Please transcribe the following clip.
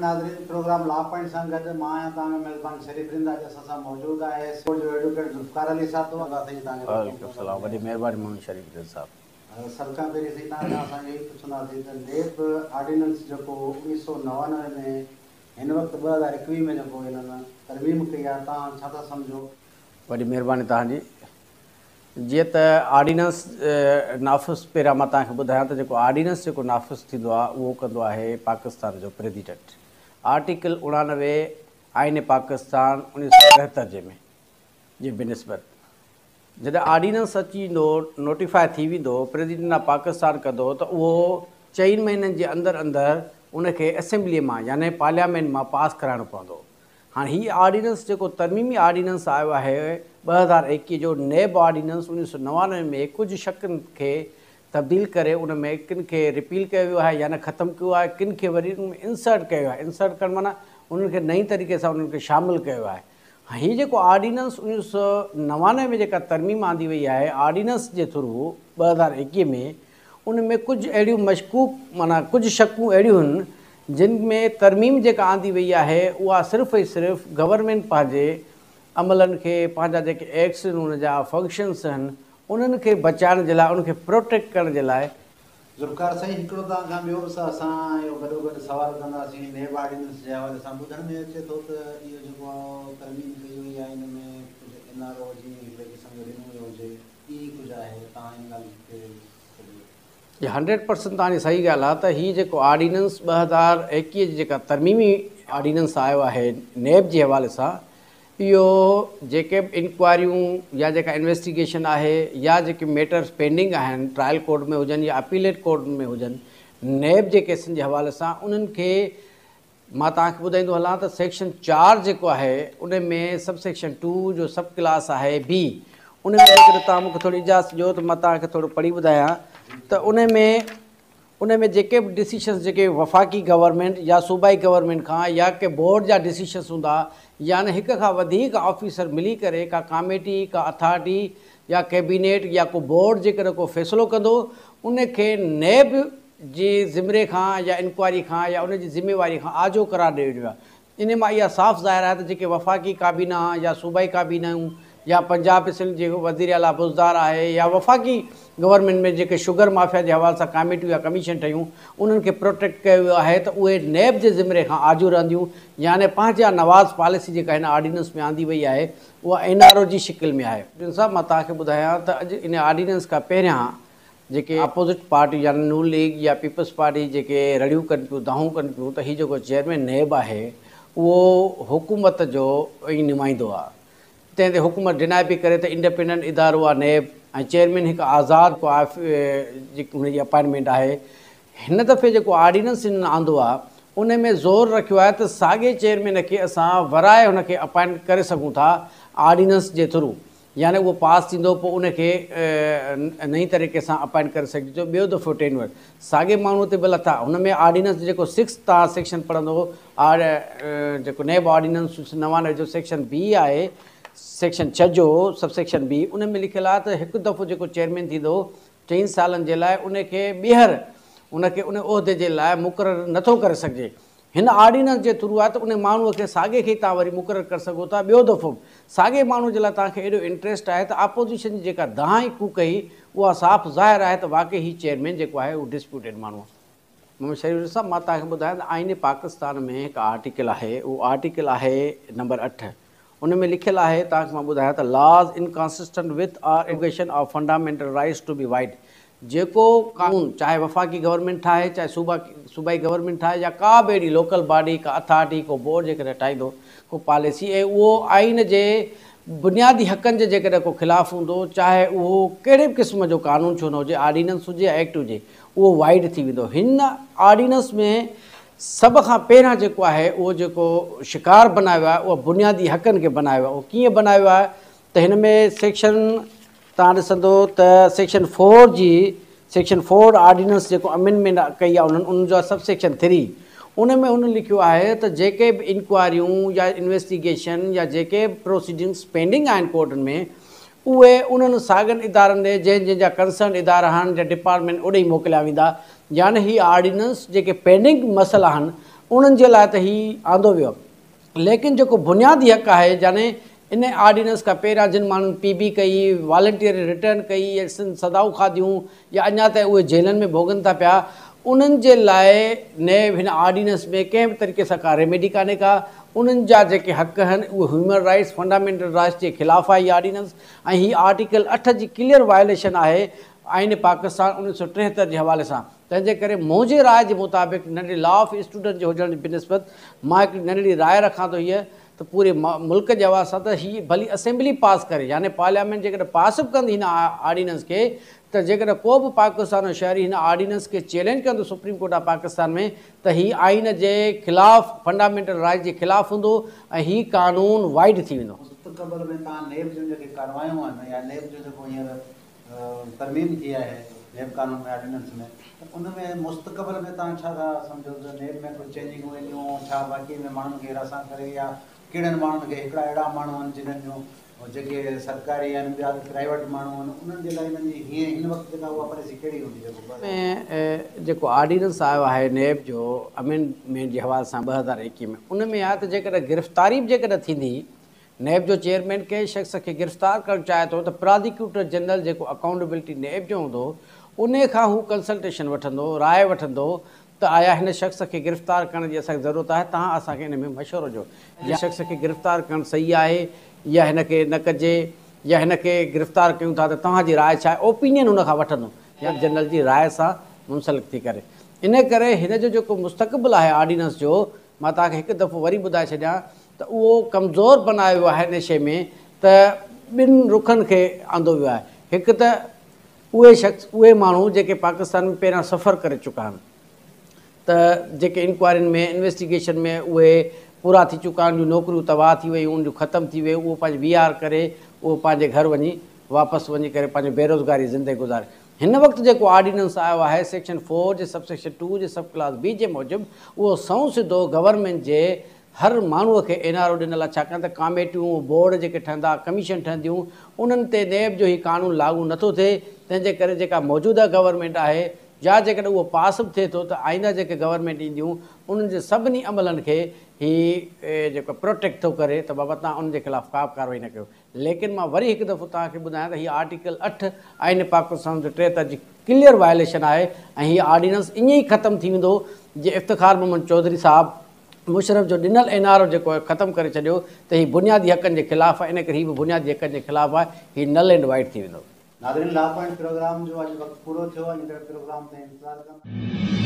नाज़रीन programme law point सां गॾु मां आहियां तव्हांजो मेज़बान शरीफ़ रिंदा जे असां सां मौजूदु आहे स्कूल जो एडवोकेट ज़ुल्फ़िकार अली साहब तो वालेकुम सलाम वॾी महिरबानी मोहम्मद शरीफ़ रिंदा साहब। सभ खां पहिरीं असीं तव्हां खां असांखे इहो पुछंदासीं त नेब ऑर्डिनेंस जेको 1999 में हिन वक़्तु 2021 में जेको हिननि तरमीम कई आहे तव्हां छा था सम्झो? वॾी महिरबानी तव्हांजी। जीअं त ऑर्डिनेंस नाफ़िज़ पहिरियां मां तव्हांखे ॿुधायां त जेको ऑर्डिनेंस जेको नाफ़िज़ थींदो आहे उहो कंदो आहे पाकिस्तान जो प्रेसिडेंट। आर्टिकल 89 आइन पाकिस्तान 1973 जे बिनिस्बत जॾहिं ऑर्डिनेंस अची वेंदो नोटिफाई थी वेंदो प्रेसिडेंट ऑफ पाकिस्तान कंदो त उहो 4 महीननि जे अंदरि अंदरि उनखे असेंबलीअ मां यानी पार्लियामेंट मां पास कराइणो पवंदो। हाँ हीअ ऑर्डिनेंस जेको तरमीमी ऑर्डिनेंस आयो आहे 2021 जो नेब ऑर्डिनेंस 1999 में कुझु शक़नि खे तब्दील करे उन में किन खे रिपील कयो वियो आहे या न ख़तमु कयो आहे, किन खे वरी इंसर्ट कयो आहे। इंसर्ट करणु माना उन्हनि खे नई तरीक़े सां उन्हनि खे शामिलु कयो आहे। हीअ जेको ऑर्डिनेंस 1999 में जेका तरमीम आंदी वई आहे ऑर्डिनेंस जे थ्रू 2021 में उन में कुझु अहिड़ियूं मशकूक माना कुझु शक़ूं अहिड़ियूं आहिनि जिन में तरमीम जेका आंदी वई आहे उहा सिर्फ़ु ई सिर्फ़ु गवर्नमेंट पंहिंजे अमलनि खे पंहिंजा जेके एक्ट्स आहिनि उन जा फंक्शन्स आहिनि उन्हनि खे बचाइण जे लाइ उनखे प्रोटेक्ट करण जे लाइ। ज़ुल्फ़िकार साईं हिकिड़ो तव्हां खां ॿियो बि असां इहो गॾोगॾु सुवालु कंदासीं नेब ऑर्डिनेंस जे हवाले सां ॿुधण में अचे थो त इहो जेको तरमीम कई वई आहे हिन में कुझु NRO जी हिकिड़े क़िस्म जो रिन्यू हुजे ई कुझु आहे तव्हां हिन ॻाल्हि खे? 100% तव्हांजी सही ॻाल्हि आहे त हीअ जेको ऑर्डिनेंस 2021 जी जेका तरमीमी ऑर्डिनेंस आयो आहे नेब जे हवाले सां इहो जेके बि इंक्वायरियूं या जेका इन्वेस्टिगेशन आहे या जेके मैटर्स पेंडिंग आहिनि ट्रायल कोर्ट में हुजनि या अपीलेट कोर्ट में हुजनि नेब जे केसनि जे हवाले सां उन्हनि खे मां तव्हांखे ॿुधाईंदो हलां त सेक्शन 4 जेको आहे उन में सब सेक्शन 2 जो सब क्लास आहे B उन में जेकर तव्हां मूंखे थोरी इजाज़त ॾियो त मां तव्हांखे थोरो पढ़ी ॿुधायां त उन में जेके बि डिसीशन्स जेके वफ़ाक़ी गवर्नमेंट या सूबाई गवर्नमेंट खां या के बोर्ड जा डिसीशन्स हूंदा या न हिक खां वधीक ऑफिसर मिली करे का कमेटी का अथॉरिटी या कैबिनेट या को बोर्ड जेकर को फ़ैसिलो कंदो उनखे नेब जी ज़िमरे खां या इंक्वायरी खां या उनजी ज़िम्मेवारी खां आजो करार ॾियो वियो आहे। इन मां इहा साफ़ ज़ाहिर आहे त जेके वफ़ाक़ी काबीना या सूबाई काबीनाऊं या पंजाब असेंबली जेको वज़ीर आला बुज़दार आहे या वफ़ाक़ी गवर्नमेंट में जेके शुगर माफ़िया जे हवाले सां कमेटियूं या कमीशन ठहियूं उन्हनि खे प्रोटेक्ट कयो वियो आहे त उहे नेब जे ज़िमरे खां आजू रहंदियूं यानी पंहिंजा नवाज़ पॉलिसी जेका हिन ऑर्डिनेंस में आंदी वई आहे उहा NRO जी शिकिल में आहे। साहब मां तव्हांखे ॿुधायां त अॼु इन ऑर्डिनेंस खां पहिरियां जेके अपोज़िट पार्टी या नून लीग या पीपल्स पार्टी जेके रड़ियूं कनि पियूं दाहूं कनि पियूं त हीउ जेको चेयरमैन नेब आहे उहो हुकूमत जो ई नुमाइंदो आहे। तंहिं ते हुकूमत डिनाए पई करे त इंडिपेंडेंट इदारो आहे नेब ऐं चेयरमैन हिकु आज़ादु जेकी हुनजी अपॉइंटमेंट आहे। हिन दफ़े जेको ऑर्डिनेंस हिन आंदो आहे उन में ज़ोर रखियो आहे त साॻे चेयरमैन खे असां वराए हुनखे अपॉइंट करे सघूं था ऑर्डिनेंस जे थ्रू यानी उहो पास थींदो पोइ उनखे नई तरीक़े सां अपॉइंट करे सघिजो ॿियो दफ़ो टेन्यूअर साॻे माण्हू ते बि लथा। हुन में ऑर्डिनेंस जेको 6 तव्हां सेक्शन पढ़ंदो जेको नेब ऑर्डिनेंस 99 जो सेक्शन B आहे सेक्शन 6 जो सब सेक्शन B उन में लिखियलु आहे त हिकु दफ़ो जेको चेयरमैन थींदो 3 सालनि जे लाइ उनखे ॿीहर उनखे उन उहिदे जे लाइ मुक़ररु नथो करे सघिजे। हिन ऑर्डिनेंस जे थ्रू आहे त उन माण्हूअ खे साॻे खे तव्हां वरी मुक़ररु करे सघो था ॿियो दफ़ो साॻे माण्हू जे लाइ तव्हांखे एॾो इंट्रस्ट आहे त अपोज़िशन जी जेका दांह कू कई उहा साफ़ ज़ाहिर आहे त वाक़ई ही चेयरमैन जेको आहे उहो डिस्प्यूटेड माण्हू आहे। मोहम्मद शरीफ़ साहब मां तव्हांखे ॿुधायां त आइन पाकिस्तान में हिकु आर्टिकल आहे उहो आर्टिकल आहे नंबर 8 उन में लिखियलु आहे तव्हांखे मां ॿुधायां त laws inconsistent with education of fundamental rights to be void जेको कानून चाहे वफ़ाक़ी गवर्नमेंट ठाहे चाहे सूबाई गवर्नमेंट ठाहे या का बि अहिड़ी लोकल बॉडी का अथॉरिटी को बोर्ड जेकॾहिं ठाहींदो को पॉलिसी ऐं उहो आइन जे बुनियादी हक़नि जे जेकॾहिं को ख़िलाफ़ु हूंदो चाहे उहो कहिड़े बि क़िस्म जो कानून छो न हुजे ऑर्डिनेंस हुजे या एक्ट हुजे उहो वाइड थी वेंदो। हिन ऑर्डिनेंस में सभ खां पहिरियां जेको आहे उहो जेको शिकार बनायो आहे उहो बुनियादी हक़नि खे बनायो आहे। उहो कीअं बनायो आहे त हिन में सेक्शन तव्हां ॾिसंदो त सेक्शन 4 ऑर्डिनेंस जेको अमेंडमेंट कई आहे उन्हनि उनजो सब सेक्शन 3 उन में उन लिखियो आहे त जेके बि इंक्वायरियूं या इन्वेस्टिगेशन या जेके प्रोसीडिंग्स पेंडिंग आहिनि कोर्टनि में उहे उन्हनि साॻियनि इदारनि ॾे जंहिंजा कंसर्न इदारा आहिनि या डिपार्टमेंट ओॾे ई मोकिलिया वेंदा यानी ही ऑर्डिनेंस जेके पेंडिंग मसइला आहिनि उन्हनि जे लाइ त हीउ आंदो वियो। लेकिन जेको बुनियादी हक़ आहे, यानी इन ऑर्डिनेंस खां पहिरियां जिन माण्हुनि PB कई, वॉलंटियर रिटर्न कई, या सदाऊं खाधियूं, या अञा ताईं उहे जेलनि में भोगनि था पिया, उन्हनि जे लाइ नएब हिन ऑर्डिनेंस में कंहिं बि तरीक़े सां का रेमेडी कान्हे का। उन्हनि जा जेके हक़ आहिनि उहे ह्यूमन राइट्स, फंडामेंटल राइट्स जे ख़िलाफ़ु आहे इहा ऑर्डिनेंस। ऐं हीअ आर्टिकल 8 जी क्लियर वायलेशन आहे आइन पाकिस्तान 1973 जे हवाले सां। तंहिंजे करे मुंहिंजे राय जे मुताबिक़ नंढे लॉ ऑफ स्टूडेंट जे हुजण जी बिनिस्बत मां हिकिड़ी नंढड़ी राय रखां थो हीअ त पूरे मुल्क जे हवाले सां त हीअ भली असेंबली पास करे, यानी पार्लियामेंट जेकॾहिं पास बि कंदी हिन ऑर्डिनेंस खे, त जेकॾहिं को बि पाकिस्तान जो शहरी हिन ऑर्डिनेंस खे चैलेंज कंदो सुप्रीम कोर्ट ऑफ पाकिस्तान में, त हीअ आइन जे ख़िलाफ़ु, फंडामेंटल राइट जे ख़िलाफ़ु हूंदो ऐं हीअ कानून वाइड थी वेंदो। मुस्तक़बिल में तव्हां नेब जूं जेके कारवायूं आहिनि या नेब जो जेको हींअर तरमीम थी आहे नेब कानून में, ऑर्डिनेंस में, त उन में मुस्तक़बिल में तव्हां छा था सम्झो त नेब में कोई चेंजिंग वेंदियूं, छा बाक़ी में माण्हुनि खे हिरासत करे, या कहिड़नि माण्हुनि खे, हिकिड़ा अहिड़ा माण्हू आहिनि जिन्हनि जूं जेके सरकारी आहिनि, ॿिया प्राइवेट माण्हू आहिनि, उन्हनि जे लाइ हिननि जी हीअं हिन वक़्तु जेका उहा पॉलिसी कहिड़ी हूंदी में? जेको ऑर्डिनेंस आयो आहे नेब जो अमेंडमेंट जे हवाले सां 2021 में, उन में आहे त जेकॾहिं गिरफ़्तारी बि जेकॾहिं थींदी, नेब जो चेयरमैन कंहिं शख़्स खे गिरफ़्तार करणु चाहे थो त प्रोसिक्यूटर जनरल जेको अकाउंटेबिलिटी नेब जो हूंदो, उन खां हू कंसल्टेशन वठंदो, राय वठंदो त आया हिन शख़्स खे गिरफ़्तार करण जी असांखे ज़रूरत आहे, तव्हां असांखे हिन में मशवरो ॾियो, या शख़्स खे गिरफ़्तार करणु सही आहे या हिन खे न कजे, या हिन खे गिरफ़्तार कयूं था त तव्हांजी राय छा आहे, ओपिनियन हुन खां वठंदो या जनरल जी राय सां मुंसलिक थी करे। इन करे हिन जो जेको मुस्तक़बिल आहे ऑर्डिनेंस जो, मां तव्हांखे हिकु दफ़ो वरी ॿुधाए छॾियां त उहो कमज़ोर बनायो वियो आहे हिन शइ में, त ॿिनि रुखनि खे आंदो वियो आहे। हिकु त उहे माण्हू जेके पाकिस्तान में पहिरियां सफ़र करे चुका आहिनि, त जेके इंक्वायरियुनि में, इन्वेस्टिगेशन में उहे पूरा थी चुका आहिनि, नौकरियूं तबाह थी वियूं, उन जूं ख़तमु थी वियूं, उहो पंहिंजे VR करे उहो पंहिंजे घर वञी वापसि वञी करे पंहिंजो बेरोज़गारी ज़िंदगी गुज़ारे। हिन वक़्तु जेको ऑर्डिनेंस आयो आहे सेक्शन 4 जे सबसेक्शन 2 जे सब क्लास B जे मूजिबि, उहो सऊं सिधो गवर्नमेंट जे हर माण्हूअ खे NRO ॾिनल आहे। छाकाणि त कमेटियूं, बोर्ड जेके ठहंदा, कमीशन ठहंदियूं, उन्हनि ते नेब जो हीउ कानून लागू नथो थिए। तंहिंजे करे जेका मौजूदा गवर्नमेंट आहे, या जेकॾहिं उहो पास बि थिए थो, त आईंदा जेके गवर्नमेंट ईंदियूं उन्हनि जे सभिनी अमलनि खे हीउ जेको प्रोटेक्ट थो करे त बाबा तव्हां उनजे ख़िलाफ़ु का बि कार्रवाई न कयो। लेकिन मां वरी हिकु दफ़ो तव्हांखे ॿुधायां त हीअ आर्टिकल 8 आइन पाकिस्तान जो 73 जी क्लियर वायलेशन आहे, ऐं हीअ ऑर्डिनेंस ईअं ई ख़तमु थी वेंदो जे इफ़्तिखार मोहम्मद चौधरी साहब मुशरफ जो ॾिनल NRO जेको आहे ख़तमु करे छॾियो, त हीउ बुनियादी हक़नि जे ख़िलाफ़ु आहे। इन करे हीउ बि बुनियादी हक़नि जे ख़िलाफ़ु आहे, हीउ नल एंड वाइड थी वेंदो। नाज़रीन, लॉ पॉइंट प्रोग्राम जो अॼु वक़्तु पूरो थियो आहे। ईंदड़ प्रोग्राम ते इंतज़ारु कंदा।